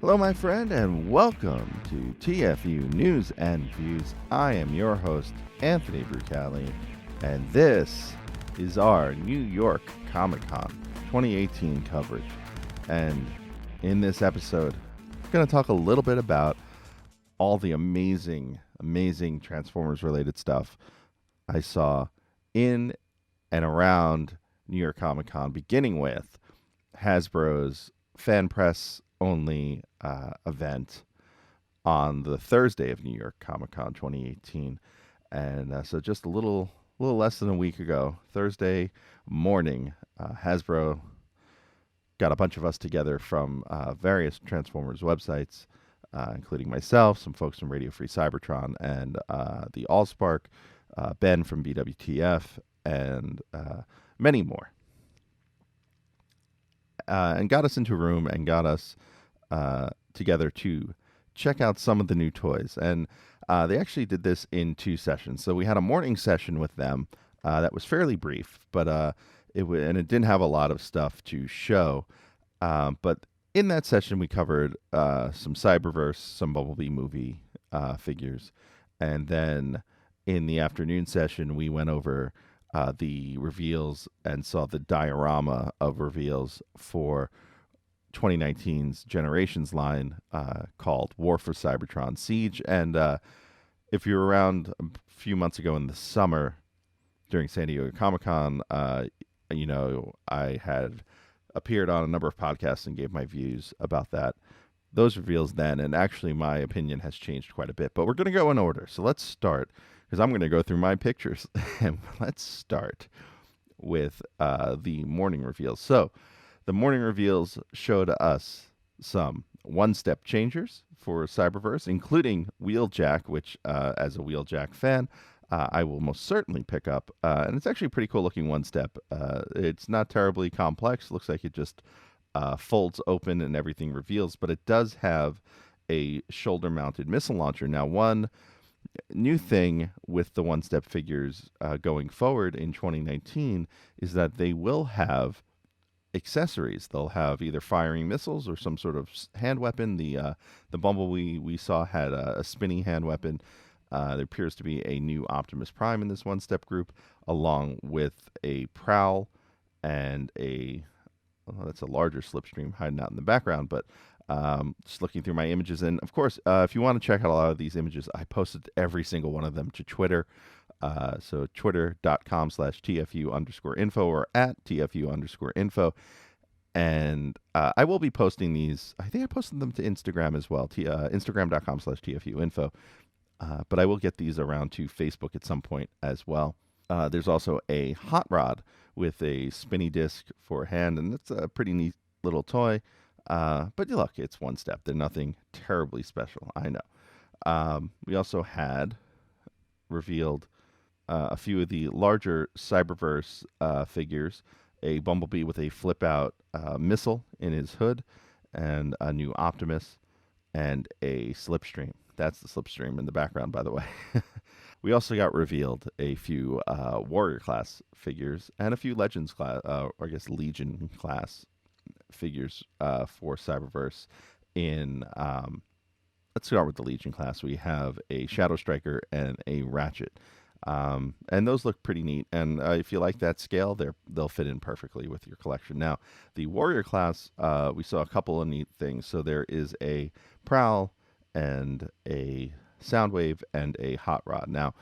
Hello, my friend, and welcome to TFU News and Views. I am your host, Anthony Brucali, and this is our New York Comic Con 2018 coverage. And in this episode, we're going to talk a little bit about all the amazing Transformers-related stuff I saw in and around New York Comic Con, beginning with Hasbro's fan press only event on the Thursday of New York Comic Con 2018, and so just a little less than a week ago, Thursday morning, Hasbro got a bunch of us together from various Transformers websites, including myself, some folks from Radio Free Cybertron, and the Allspark, Ben from BWTF, and many more. And got us into a room and got us together to check out some of the new toys. And they actually did this in two sessions. So we had a morning session with them that was fairly brief, but it didn't have a lot of stuff to show. But in that session, we covered some Cyberverse, some Bumblebee movie figures. And then in the afternoon session, we went over the reveals and saw the diorama of reveals for 2019's Generations line called War for Cybertron Siege. And if you were around a few months ago in the summer during San Diego Comic-Con, I had appeared on a number of podcasts and gave my views about those reveals then. And actually, my opinion has changed quite a bit. But we're going to go in order. So let's start, because I'm going to go through my pictures. And let's start with the morning reveals. So the morning reveals showed us some one-step changers for Cyberverse, including Wheeljack, which, as a Wheeljack fan, I will most certainly pick up. And it's actually a pretty cool-looking one-step. It's not terribly complex. Looks like it just folds open and everything reveals, but it does have a shoulder-mounted missile launcher. Now, one new thing with the one-step figures going forward in 2019 is that they will have accessories. They'll have either firing missiles or some sort of hand weapon. The Bumblebee we saw had a spinning hand weapon. There appears to be a new Optimus Prime in this one-step group, along with a Prowl and that's a larger Slipstream hiding out in the background, but just looking through my images. And of course, if you want to check out a lot of these images, I posted every single one of them to Twitter. So twitter.com/TFU_info or at TFU_info. And I will be posting these. I think I posted them to Instagram as well, Instagram.com/TFU_info. But I will get these around to Facebook at some point as well. There's also a hot rod with a spinny disc for a hand, and it's a pretty neat little toy. But look, it's one step. They're nothing terribly special, I know. We also had revealed a few of the larger Cyberverse figures, a Bumblebee with a flip-out missile in his hood, and a new Optimus, and a Slipstream. That's the Slipstream in the background, by the way. We also got revealed a few Warrior class figures and a few Legends class, or I guess Legion class figures for Cyberverse. Let's start with the Legion class. We have a Shadow Striker and a Ratchet. And those look pretty neat. And if you like that scale, they'll fit in perfectly with your collection. Now, the Warrior class, we saw a couple of neat things. So there is a Prowl and a Soundwave and a Hot Rod. Now,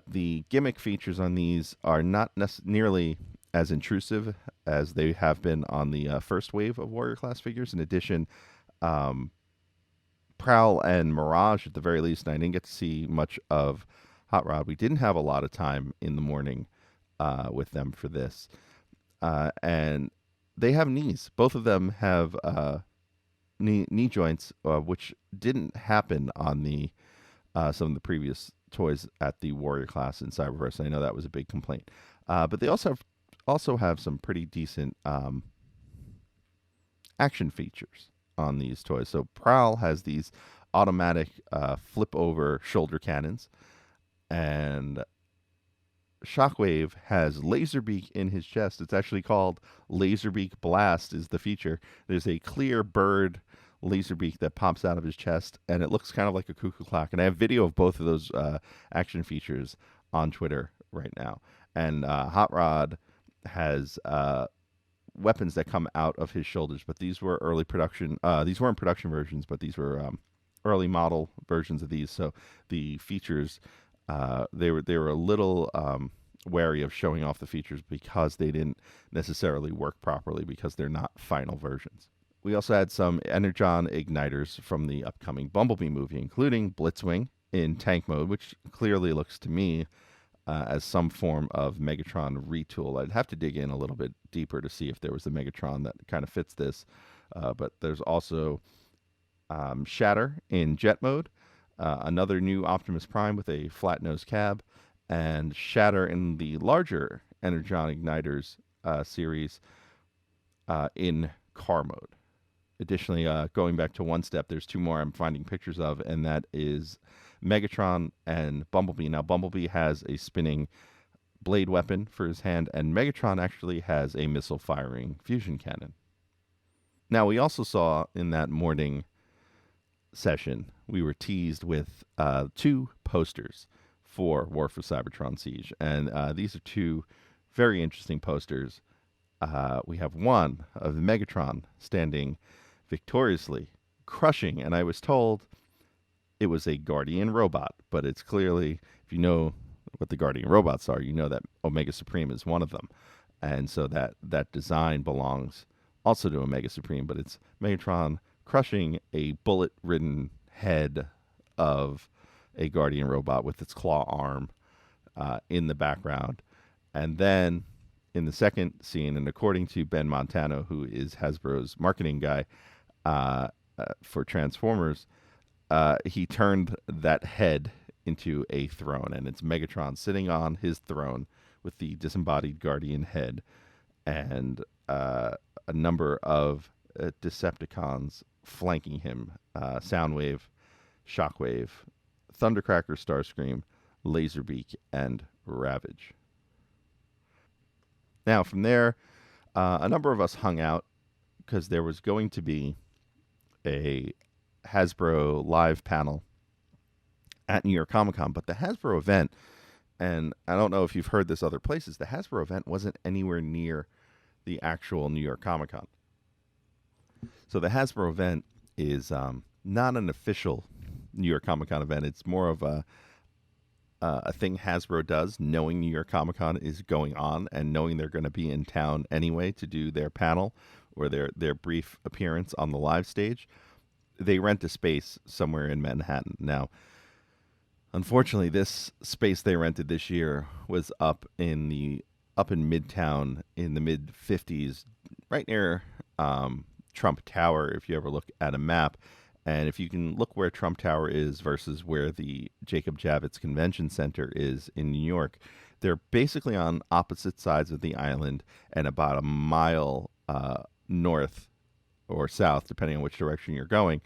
the gimmick features on these are not nearly as intrusive as they have been on the first wave of Warrior class figures. In addition, Prowl and Mirage, at the very least, and I didn't get to see much of Hot Rod. We didn't have a lot of time in the morning with them for this. And they have knees. Both of them have knee joints, which didn't happen on the some of the previous toys at the Warrior class in Cyberverse. I know that was a big complaint. But they also have some pretty decent action features on these toys. So Prowl has these automatic flip-over shoulder cannons, and Shockwave has Laserbeak in his chest. It's actually called Laserbeak Blast is the feature. There's a clear bird laser beak that pops out of his chest, and it looks kind of like a cuckoo clock. And I have video of both of those action features on Twitter right now. And Hot Rod has weapons that come out of his shoulders, but these were early production. These weren't production versions, but these were early model versions of these. So the features, they were a little wary of showing off the features because they didn't necessarily work properly because they're not final versions. We also had some Energon igniters from the upcoming Bumblebee movie, including Blitzwing in tank mode, which clearly looks to me as some form of Megatron retool. I'd have to dig in a little bit deeper to see if there was a Megatron that kind of fits this. But there's also Shatter in jet mode, another new Optimus Prime with a flat nose cab, and Shatter in the larger Energon Igniters series in car mode. Additionally, going back to one step, there's two more I'm finding pictures of, and that is Megatron and Bumblebee. Now, Bumblebee has a spinning blade weapon for his hand, and Megatron actually has a missile-firing fusion cannon. Now, we also saw in that morning session, we were teased with two posters for War for Cybertron Siege, and these are two very interesting posters. We have one of Megatron standing victoriously, crushing, and I was told it was a Guardian robot, but it's clearly, if you know what the Guardian robots are, you know that Omega Supreme is one of them. And so that design belongs also to Omega Supreme, but it's Megatron crushing a bullet-ridden head of a Guardian robot with its claw arm in the background. And then in the second scene, and according to Ben Montano, who is Hasbro's marketing guy for Transformers, he turned that head into a throne, and it's Megatron sitting on his throne with the disembodied Guardian head, and a number of Decepticons flanking him: Soundwave, Shockwave, Thundercracker, Starscream, Laserbeak, and Ravage. Now, from there, a number of us hung out because there was going to be a Hasbro live panel at New York Comic Con, but the Hasbro event, and I don't know if you've heard this other places, the Hasbro event wasn't anywhere near the actual New York Comic Con. So the Hasbro event is not an official New York Comic Con event. It's more of a thing Hasbro does, knowing New York Comic Con is going on and knowing they're going to be in town anyway to do their panel or their brief appearance on the live stage. They rent a space somewhere in Manhattan. Now, unfortunately, this space they rented this year was up in Midtown in the mid 50s, right near Trump Tower. If you ever look at a map, and if you can look where Trump Tower is versus where the Jacob Javits Convention Center is in New York, they're basically on opposite sides of the island and about a mile north or south, depending on which direction you're going,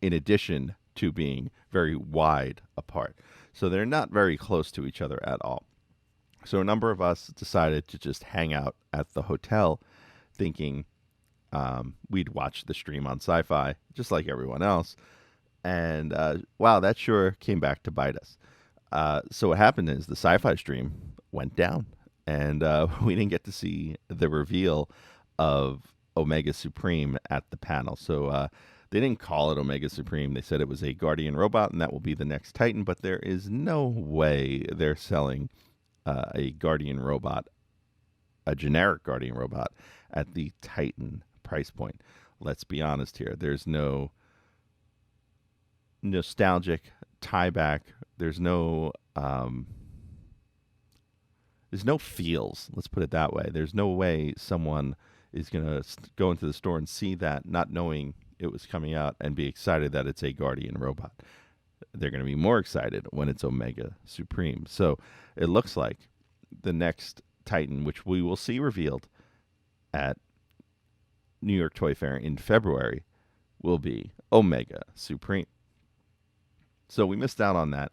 in addition to being very wide apart. So they're not very close to each other at all. So a number of us decided to just hang out at the hotel thinking we'd watch the stream on Sci-Fi, just like everyone else. And wow, that sure came back to bite us. So what happened is the Sci-Fi stream went down, and we didn't get to see the reveal of Omega Supreme at the panel. So they didn't call it Omega Supreme. They said it was a Guardian robot, and that will be the next Titan. But there is no way they're selling a Guardian robot, a generic Guardian robot, at the Titan price point. Let's be honest here. There's no nostalgic tie back. There's no feels. Let's put it that way. There's no way someone is going to go into the store and see that, not knowing it was coming out, and be excited that it's a Guardian robot. They're going to be more excited when it's Omega Supreme. So it looks like the next Titan, which we will see revealed at New York Toy Fair in February, will be Omega Supreme. So we missed out on that,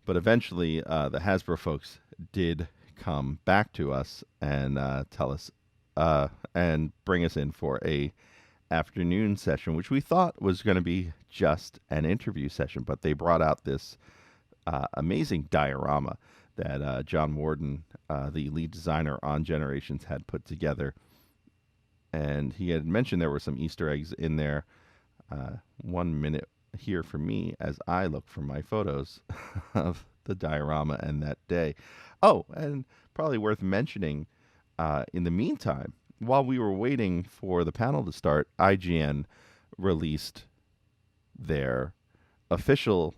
but eventually the Hasbro folks did come back to us and tell us and bring us in for a afternoon session, which we thought was going to be just an interview session, but they brought out this amazing diorama that John Warden, the lead designer on Generations, had put together. And he had mentioned there were some Easter eggs in there. 1 minute here for me as I look for my photos of the diorama and that day. Oh, and probably worth mentioning, in the meantime, while we were waiting for the panel to start, IGN released their official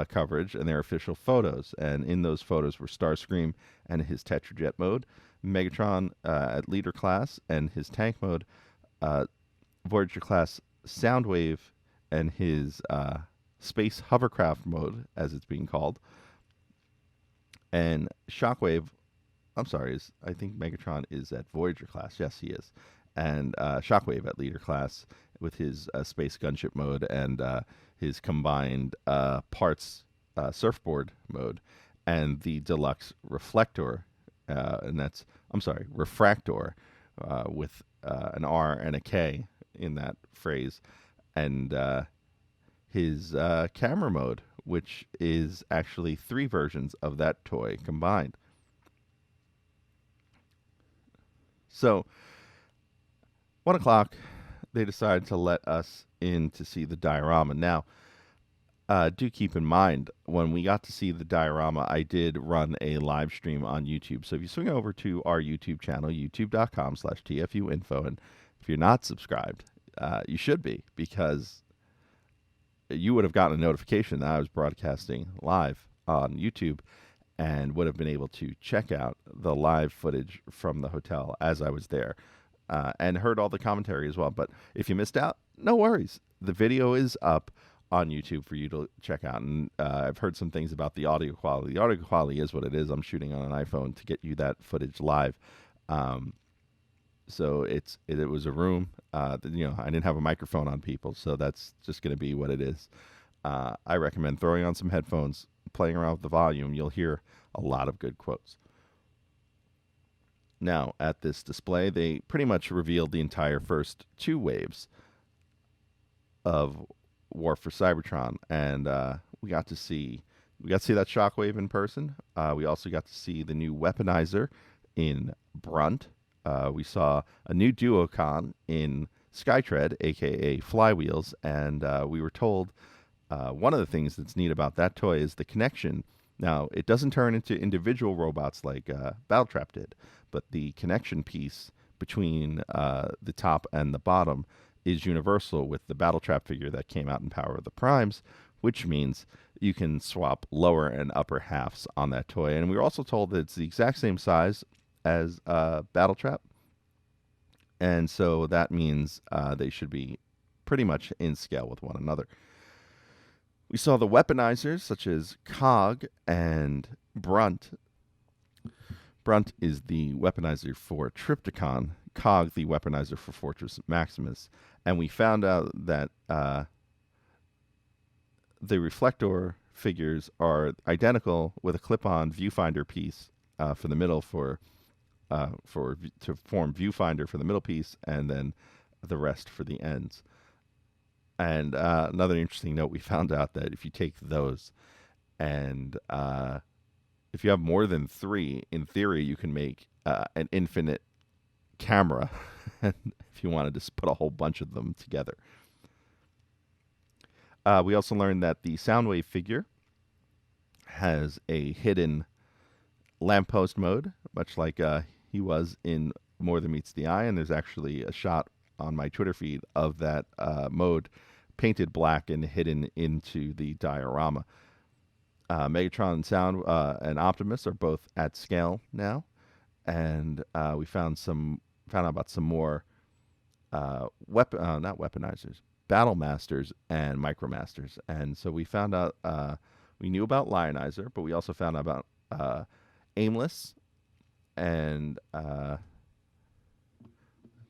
coverage and their official photos. And in those photos were Starscream and his Tetrajet mode, Megatron at leader class and his tank mode, Voyager class Soundwave and his space hovercraft mode, as it's being called, and Shockwave. I'm sorry, I think Megatron is at Voyager class. Yes, he is. And Shockwave at leader class with his space gunship mode and his combined parts surfboard mode, and the deluxe reflector, and that's, I'm sorry, refractor, with an R and a K in that phrase, and his camera mode, which is actually 3 versions of that toy combined. So, 1 o'clock, they decided to let us in to see the diorama. Now, do keep in mind, when we got to see the diorama, I did run a live stream on YouTube. So if you swing over to our YouTube channel, youtube.com/TFU.INFO, and if you're not subscribed, you should be, because you would have gotten a notification that I was broadcasting live on YouTube and would have been able to check out the live footage from the hotel as I was there, and heard all the commentary as well. But if you missed out, no worries. The video is up on YouTube for you to check out. And I've heard some things about the audio quality. The audio quality is what it is. I'm shooting on an iPhone to get you that footage live. So it was a room. I didn't have a microphone on people, so that's just going to be what it is. I recommend throwing on some headphones, playing around with the volume. You'll hear a lot of good quotes. Now, at this display, they pretty much revealed the entire first 2 waves of War for Cybertron, and we got to see that Shockwave in person. We also got to see the new weaponizer in Brunt. We saw a new Duocon in Skytread, aka Flywheels, and we were told one of the things that's neat about that toy is the connection. Now, it doesn't turn into individual robots like Battletrap did, but the connection piece between the top and the bottom is universal with the Battletrap figure that came out in Power of the Primes, which means you can swap lower and upper halves on that toy. And we were also told that it's the exact same size as Battletrap, and so that means they should be pretty much in scale with one another. We saw the weaponizers such as Cog and Brunt. Brunt is the weaponizer for Trypticon, Cog the weaponizer for Fortress Maximus, and we found out that the reflector figures are identical, with a clip-on viewfinder piece for the middle to form viewfinder for the middle piece, and then the rest for the ends. And another interesting note, we found out that if you take those and if you have more than 3, in theory, you can make an infinite camera if you wanted to just put a whole bunch of them together. We also learned that the Soundwave figure has a hidden lamppost mode, much like he was in More Than Meets the Eye, and there's actually a shot on my Twitter feed of that mode painted black and hidden into the diorama. Megatron and Optimus are both at scale now, and we found out about some more not weaponizers, Battle Masters and Micromasters. And so we found out, we knew about Lionizer, but we also found out about Aimless, and I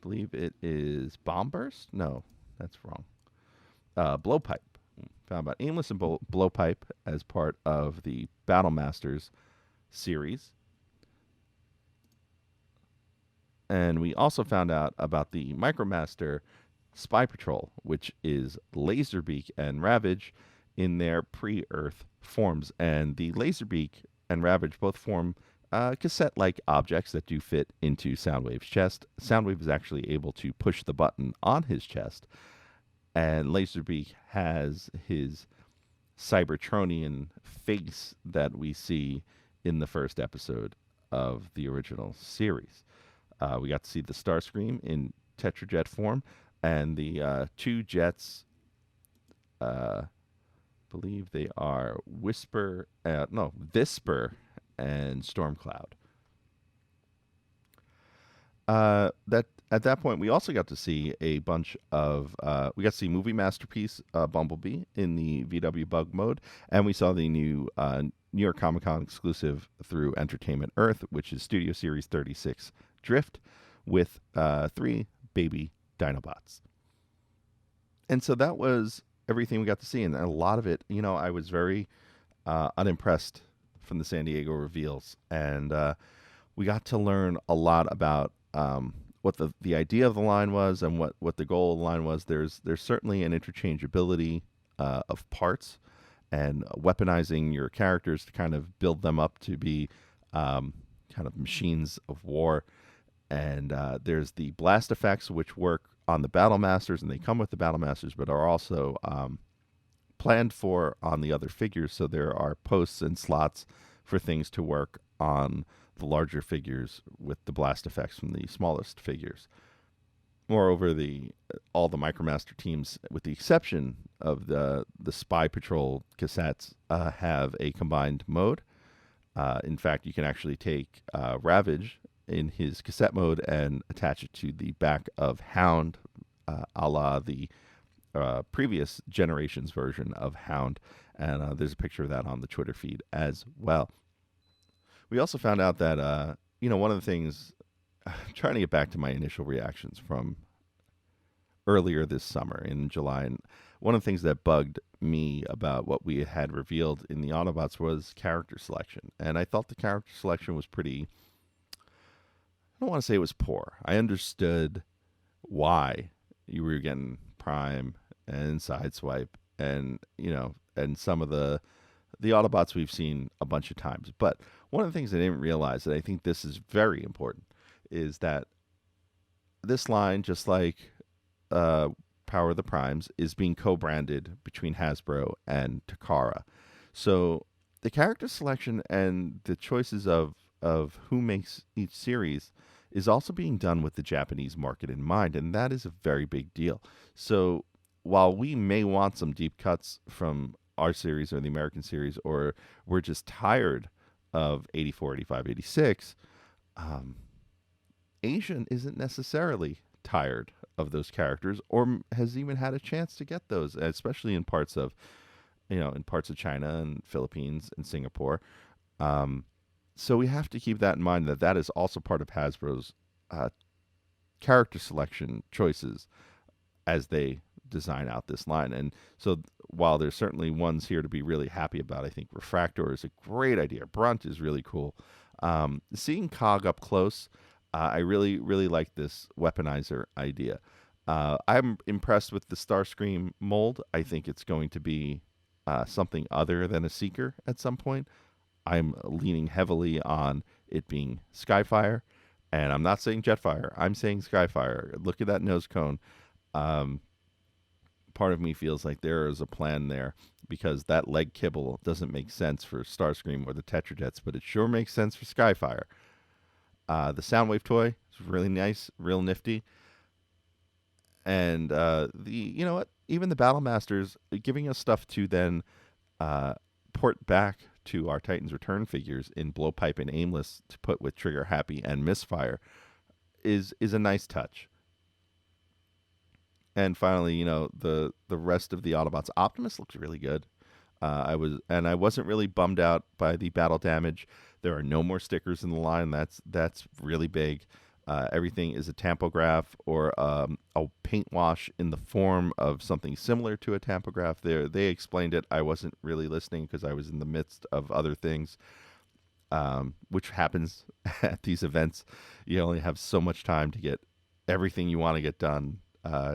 believe it is Bomb Burst? No, that's wrong. Blowpipe. Found about Aimless and Blowpipe as part of the Battle Masters series. And we also found out about the Micromaster Spy Patrol, which is Laserbeak and Ravage in their pre-Earth forms. And the Laserbeak and Ravage both form cassette-like objects that do fit into Soundwave's chest. Soundwave is actually able to push the button on his chest, and Laserbeak has his Cybertronian face that we see in the first episode of the original series. We got to see the Starscream in Tetrajet form, and the two jets, believe they are Visper and Stormcloud. That at that point, we also got to see a bunch of we got to see Movie Masterpiece Bumblebee in the VW Bug mode, and we saw the new New York Comic Con exclusive through Entertainment Earth, which is Studio Series 36 Drift, with 3 baby Dinobots. And so that was everything we got to see, and a lot of it, I was very unimpressed from the San Diego reveals, and we got to learn a lot about what the idea of the line was and what the goal of the line was. There's certainly an interchangeability of parts and weaponizing your characters to kind of build them up to be kind of machines of war. And there's the blast effects, which work on the Battle Masters, and they come with the Battle Masters, but are also planned for on the other figures. So there are posts and slots for things to work on the larger figures with the blast effects from the smallest figures. Moreover, all the Micromaster teams, with the exception of the Spy Patrol cassettes, have a combined mode. In fact, you can actually take Ravage in his cassette mode and attach it to the back of Hound, a la the previous generation's version of Hound. And there's a picture of that on the Twitter feed as well. We also found out that, one of the things, trying to get back to my initial reactions from earlier this summer in July, and one of the things that bugged me about what we had revealed in the Autobots was character selection. And I thought the character selection was pretty, I don't want to say it was poor. I understood why you were getting Prime and Sideswipe and, and some of the Autobots we've seen a bunch of times. But one of the things I didn't realize, and I think this is very important, is that this line, just like Power of the Primes, is being co-branded between Hasbro and Takara. So the character selection and the choices of who makes each series is also being done with the Japanese market in mind, and that is a very big deal. So while we may want some deep cuts from our series or the American series, or we're just tired of 84, 85, 86, Asian isn't necessarily tired of those characters or has even had a chance to get those, especially in parts of China and Philippines and Singapore. So we have to keep that in mind, that is also part of Hasbro's character selection choices as they design out this line. And so while there's certainly ones here to be really happy about, I think Refractor is a great idea. Brunt is really cool. Seeing Cog up close, I really, really like this weaponizer idea. I'm impressed with the Starscream mold. I think it's going to be something other than a Seeker at some point. I'm leaning heavily on it being Skyfire, and I'm not saying Jetfire. I'm saying Skyfire. Look at that nose cone. Part of me feels like there is a plan there, because that leg kibble doesn't make sense for Starscream or the Tetrajets, but it sure makes sense for Skyfire. The Soundwave toy is really nice, real nifty. And even the Battle Masters giving us stuff to then port back to our Titans Return figures in Blowpipe and Aimless to put with Trigger Happy and Misfire is a nice touch. And finally, the rest of the Autobots. Optimus looks really good. I wasn't really bummed out by the battle damage. There are no more stickers in the line. That's really big. Everything is a tampograph or a paint wash in the form of something similar to a tampograph. They explained it. I wasn't really listening because I was in the midst of other things, which happens at these events. You only have so much time to get everything you want to get done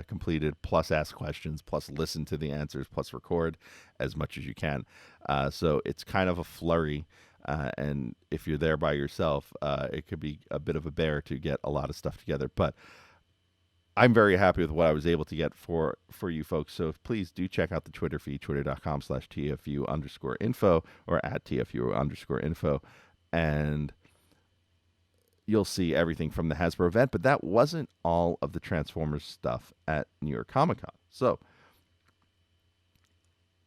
completed, plus ask questions, plus listen to the answers, plus record as much as you can. So it's kind of a flurry. And if you're there by yourself, it could be a bit of a bear to get a lot of stuff together. But I'm very happy with what I was able to get for you folks. So please do check out the Twitter feed, twitter.com/TFU_info or at TFU_info. And you'll see everything from the Hasbro event. But that wasn't all of the Transformers stuff at New York Comic Con. So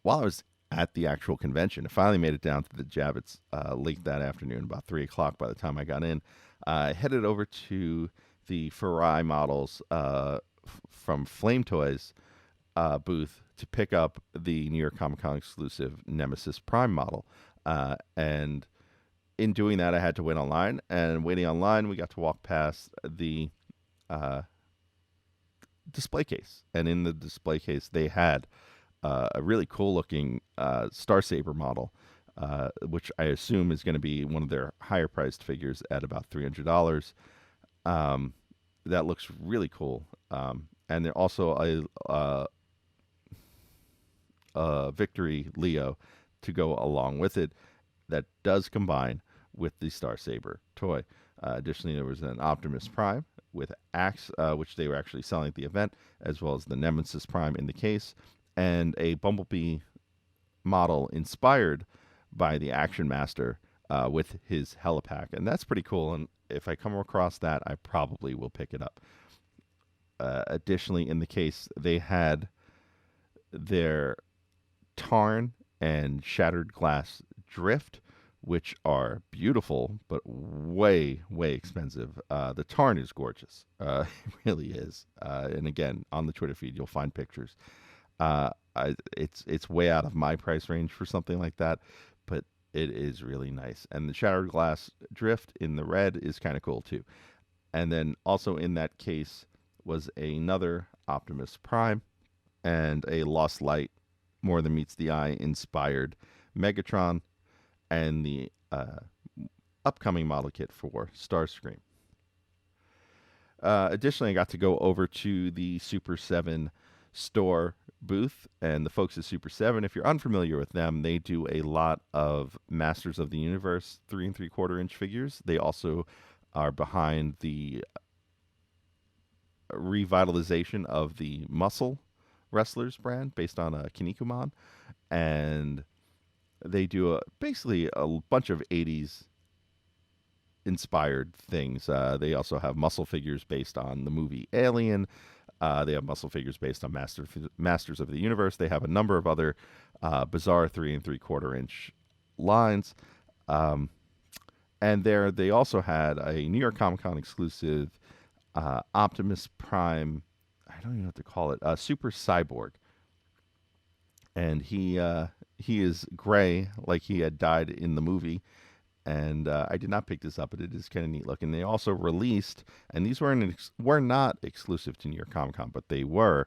while I was at the actual convention, I finally made it down to the Javits late that afternoon, about 3 o'clock by the time I got in. I headed over to the Farai models from Flame Toys booth to pick up the New York Comic Con exclusive Nemesis Prime model. And in doing that, I had to wait online. And waiting online, we got to walk past the display case. And in the display case, they had a really cool looking Star Saber model, which I assume is going to be one of their higher priced figures at about $300. That looks really cool. And there also a Victory Leo to go along with it that does combine with the Star Saber toy. Additionally, there was an Optimus Prime with Axe, which they were actually selling at the event, as well as the Nemesis Prime in the case, and a Bumblebee model inspired by the Action Master with his helipack. And that's pretty cool. And if I come across that, I probably will pick it up. Additionally, in the case, they had their Tarn and Shattered Glass Drift, which are beautiful, but way, way expensive. The Tarn is gorgeous. It really is. And again, on the Twitter feed, you'll find pictures. It's way out of my price range for something like that, but it is really nice. And the Shattered Glass Drift in the red is kind of cool too. And then also in that case was another Optimus Prime and a Lost Light, More Than Meets the Eye inspired Megatron, and the upcoming model kit for Starscream. Additionally, I got to go over to the Super 7 store booth, and the folks at Super 7, if you're unfamiliar with them, they do a lot of Masters of the Universe 3 3/4 inch figures. They also are behind the revitalization of the Muscle Wrestlers brand based on Kinnikuman, and they do basically a bunch of 80s inspired things. They also have muscle figures based on the movie Alien. They have muscle figures based on Masters of the Universe. They have a number of other bizarre 3 3/4 inch lines. And there they also had a New York Comic Con exclusive Optimus Prime, I don't even know what to call it, Super Cyborg. And he is gray like he had died in the movie. And I did not pick this up, but it is kind of neat looking. They also released, and these were not exclusive to New York Comic Con, but they were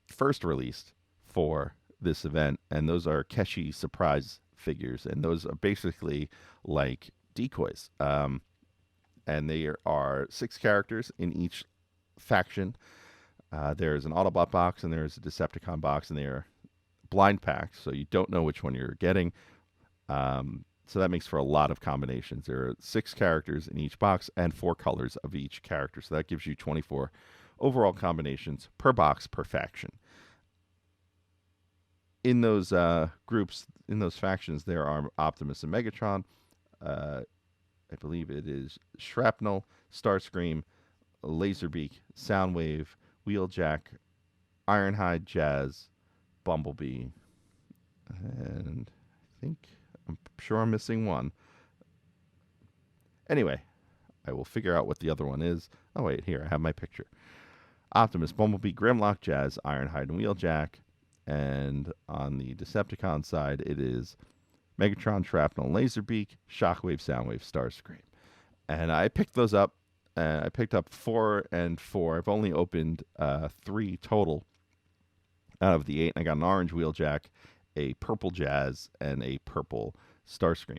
first released for this event, and those are Keshi surprise figures, and those are basically like decoys. And they are 6 characters in each faction. There's an Autobot box, and there's a Decepticon box, and they are blind packs, so you don't know which one you're getting. So that makes for a lot of combinations. There are 6 characters in each box and 4 colors of each character. So that gives you 24 overall combinations per box per faction. In those groups, in those factions, there are Optimus and Megatron. I believe it is Shrapnel, Starscream, Laserbeak, Soundwave, Wheeljack, Ironhide, Jazz, Bumblebee, and I'm sure I'm missing one. Anyway, I will figure out what the other one is. Oh, wait, here, I have my picture. Optimus, Bumblebee, Grimlock, Jazz, Ironhide, and Wheeljack. And on the Decepticon side, it is Megatron, Shrapnel, Laserbeak, Shockwave, Soundwave, Starscream. And I picked those up. I picked up 4 and 4. I've only opened 3 total out of the 8. And I got an orange Wheeljack, a purple Jazz, and a purple Starscream.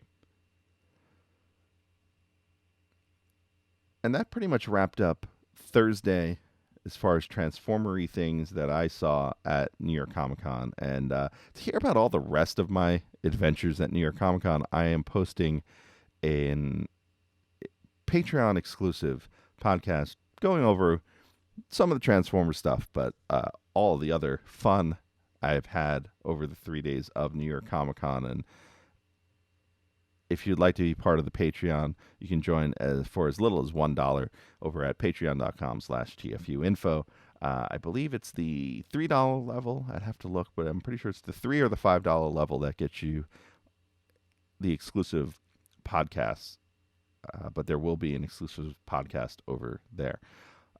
And that pretty much wrapped up Thursday as far as transformery things that I saw at New York Comic Con. And to hear about all the rest of my adventures at New York Comic Con, I am posting an Patreon exclusive podcast going over some of the Transformer stuff, but all the other fun I've had over the 3 days of New York Comic Con. And if you'd like to be part of the Patreon, you can join for as little as $1 over at patreon.com/TFU.INFO. I believe it's the $3 level. I'd have to look, but I'm pretty sure it's the $3 or the $5 level that gets you the exclusive podcasts. But there will be an exclusive podcast over there.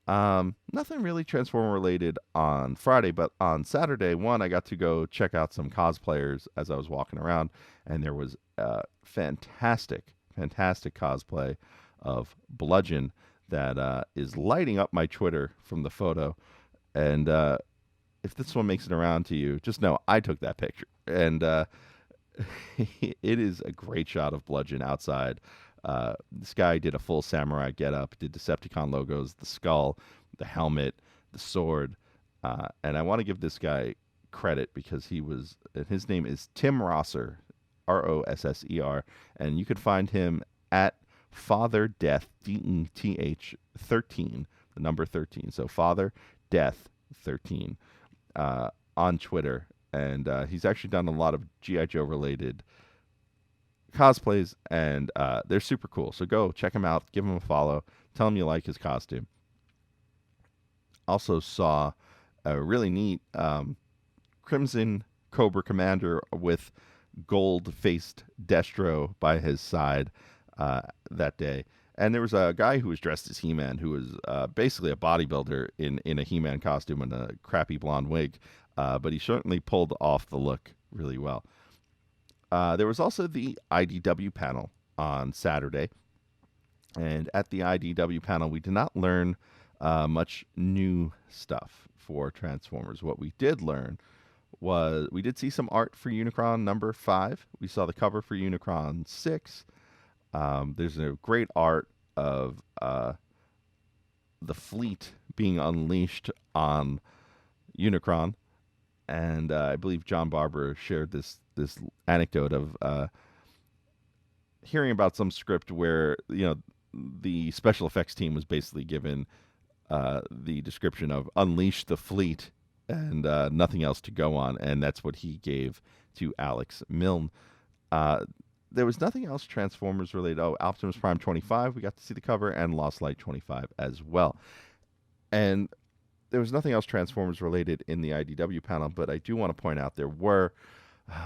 Nothing really Transformer related on Friday, but on Saturday, I got to go check out some cosplayers as I was walking around, and there was fantastic cosplay of Bludgeon that is lighting up my Twitter from the photo. And if this one makes it around to you, just know I took that picture. And it is a great shot of Bludgeon outside. This guy did a full samurai getup, did Decepticon logos, the skull, the helmet, the sword. And I want to give this guy credit because his name is Tim Rosser, Rosser, and you could find him at Father Death, DETH 13, the number 13. So Father Death 13 on Twitter. And he's actually done a lot of G.I. Joe related cosplays, and they're super cool. So go check him out, give him a follow, tell him you like his costume. Also saw a really neat Crimson Cobra Commander with gold-faced Destro by his side that day. And there was a guy who was dressed as He-Man who was basically a bodybuilder in a He-Man costume and a crappy blonde wig, but he certainly pulled off the look really well. There was also the IDW panel on Saturday. And at the IDW panel, we did not learn much new stuff for Transformers. What we did learn was we did see some art for Unicron number 5. We saw the cover for Unicron 6. There's a great art of the fleet being unleashed on Unicron. And I believe John Barber shared this anecdote of hearing about some script where, the special effects team was basically given the description of unleash the fleet and nothing else to go on. And that's what he gave to Alex Milne. There was nothing else Transformers related. Oh, Optimus Prime 25, we got to see the cover, and Lost Light 25 as well. And there was nothing else Transformers related in the IDW panel, but I do want to point out there were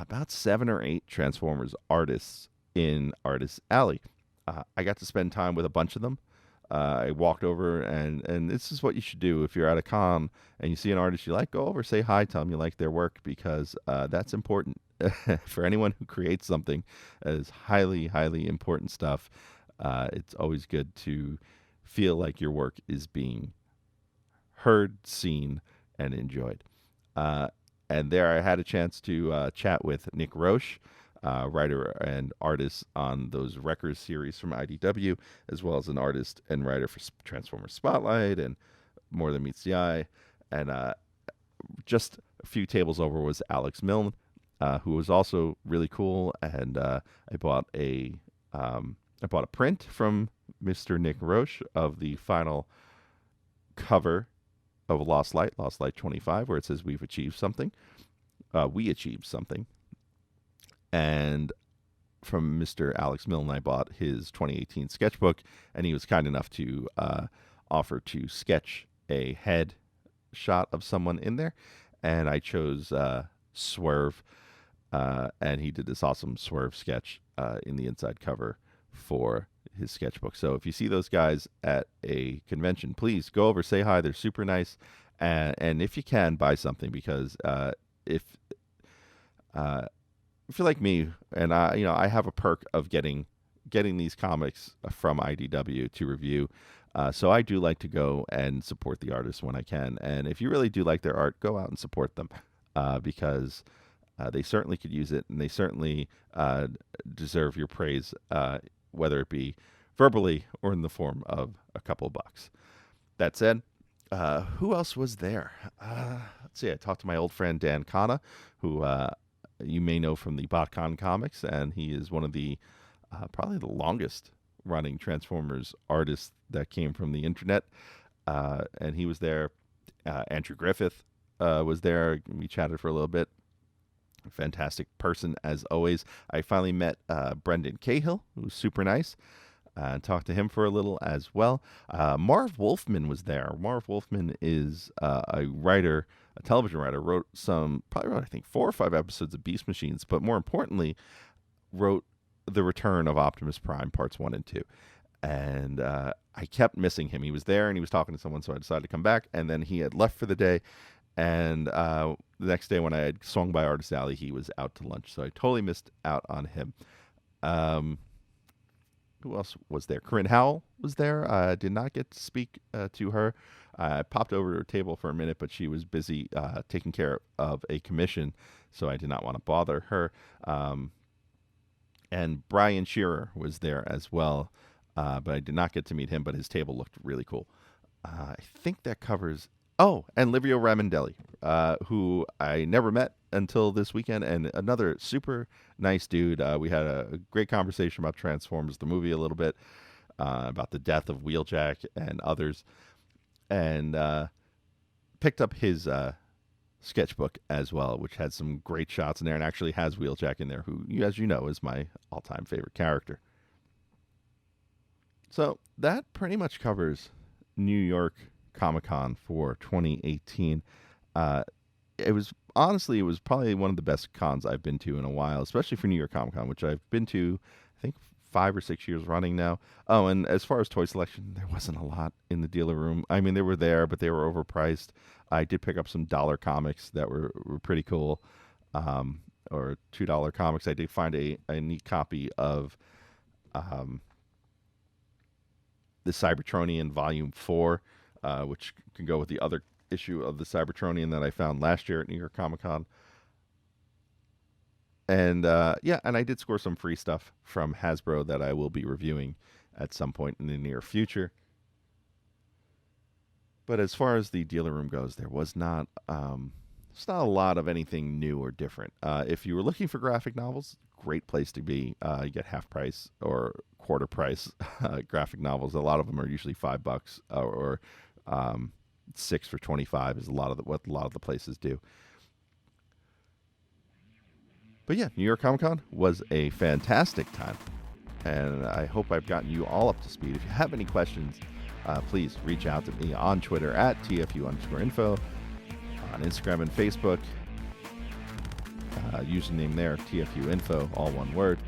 about 7 or 8 Transformers artists in Artist Alley. I got to spend time with a bunch of them. I walked over, and this is what you should do if you're at a con and you see an artist you like. Go over, say hi, tell them you like their work, because that's important for anyone who creates something that is highly, highly important stuff. It's always good to feel like your work is being heard, seen, and enjoyed. And there I had a chance to chat with Nick Roche, writer and artist on those Wreckers series from IDW, as well as an artist and writer for Transformers Spotlight and More Than Meets the Eye. And just a few tables over was Alex Milne, who was also really cool. And I bought a print from Mr. Nick Roche of the final cover of Lost Light 25, where it says we've achieved something. We achieved something. And from Mr. Alex Milne, I bought his 2018 sketchbook, and he was kind enough to offer to sketch a head shot of someone in there. And I chose Swerve, and he did this awesome Swerve sketch in the inside cover for his sketchbook. So if you see those guys at a convention, please go over, say hi. They're super nice, and if you can, buy something, because if you're like me, and I have a perk of getting these comics from IDW to review, so I do like to go and support the artists when I can. And if you really do like their art, go out and support them, because they certainly could use it, and they certainly deserve your praise, whether it be verbally or in the form of a couple bucks. That said, Who else was there? Let's see. I talked to my old friend Dan Kana, who you may know from the BotCon comics, and he is one of the probably the longest running Transformers artists that came from the internet. And he was there. Andrew Griffith was there. We chatted for a little bit. Fantastic person as always. I finally met Brendan Cahill, who was super nice. Talked to him for a little as well. Marv Wolfman was there. Marv Wolfman is a writer, a television writer, probably wrote, I think, 4 or 5 episodes of Beast Machines, but more importantly, wrote The Return of Optimus Prime Parts 1 and 2. And I kept missing him. He was there and he was talking to someone, so I decided to come back, and then he had left for the day. And the next day when I had swung by Artist Alley, he was out to lunch, so I totally missed out on him. Who else was there? Corinne Howell was there. I did not get to speak to her. I popped over to her table for a minute, but she was busy taking care of a commission, so I did not want to bother her. And Brian Shearer was there as well, but I did not get to meet him, but his table looked really cool. I think that covers... Oh, and Livio Ramondelli, who I never met until this weekend, and another super nice dude. We had a great conversation about Transformers, the movie, a little bit, about the death of Wheeljack and others, and picked up his sketchbook as well, which had some great shots in there, and actually has Wheeljack in there, who, as you know, is my all-time favorite character. So that pretty much covers New York Comic-Con for 2018. It was probably one of the best cons I've been to in a while, especially for New York Comic-Con, which I've been to, I think, 5 or 6 years running now. Oh, and as far as toy selection, there wasn't a lot in the dealer room. I mean, they were there, but they were overpriced. I did pick up some dollar comics that were pretty cool, or $2 comics. I did find a neat copy of the Cybertronian Volume 4, which can go with the other issue of the Cybertronian that I found last year at New York Comic Con. And and I did score some free stuff from Hasbro that I will be reviewing at some point in the near future. But as far as the dealer room goes, there was not it's not a lot of anything new or different. If you were looking for graphic novels, great place to be. You get half price or quarter price graphic novels. A lot of them are usually $5 or 6 for $25 is what a lot of the places do. But yeah, New York Comic Con was a fantastic time, and I hope I've gotten you all up to speed. If you have any questions, please reach out to me on Twitter at TFU_info, on Instagram and Facebook. Username there, TFU.INFO, all one word.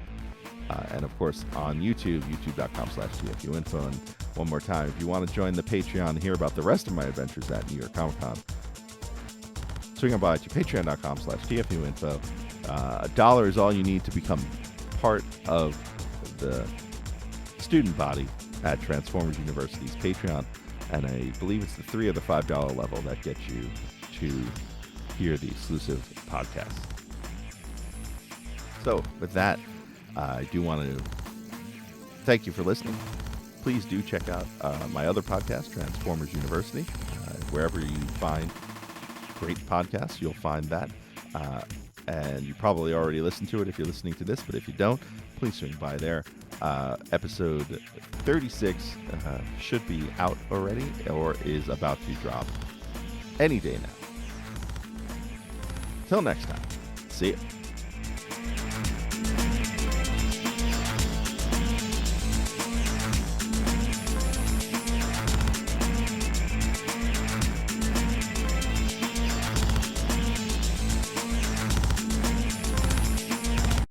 And of course on YouTube, youtube.com/TFU.INFO. And one more time, if you want to join the Patreon and hear about the rest of my adventures at New York Comic Con, swing on by to patreon.com/TFU.INFO. $1 is all you need to become part of the student body at Transformers University's Patreon. And I believe it's the $3 or the $5 level that gets you to hear the exclusive podcast. So with that, I do want to thank you for listening. Please do check out my other podcast, Transformers University. Wherever you find great podcasts, you'll find that. And you probably already listened to it if you're listening to this, but if you don't, please swing by there. Episode 36 should be out already or is about to drop any day now. Till next time, see ya.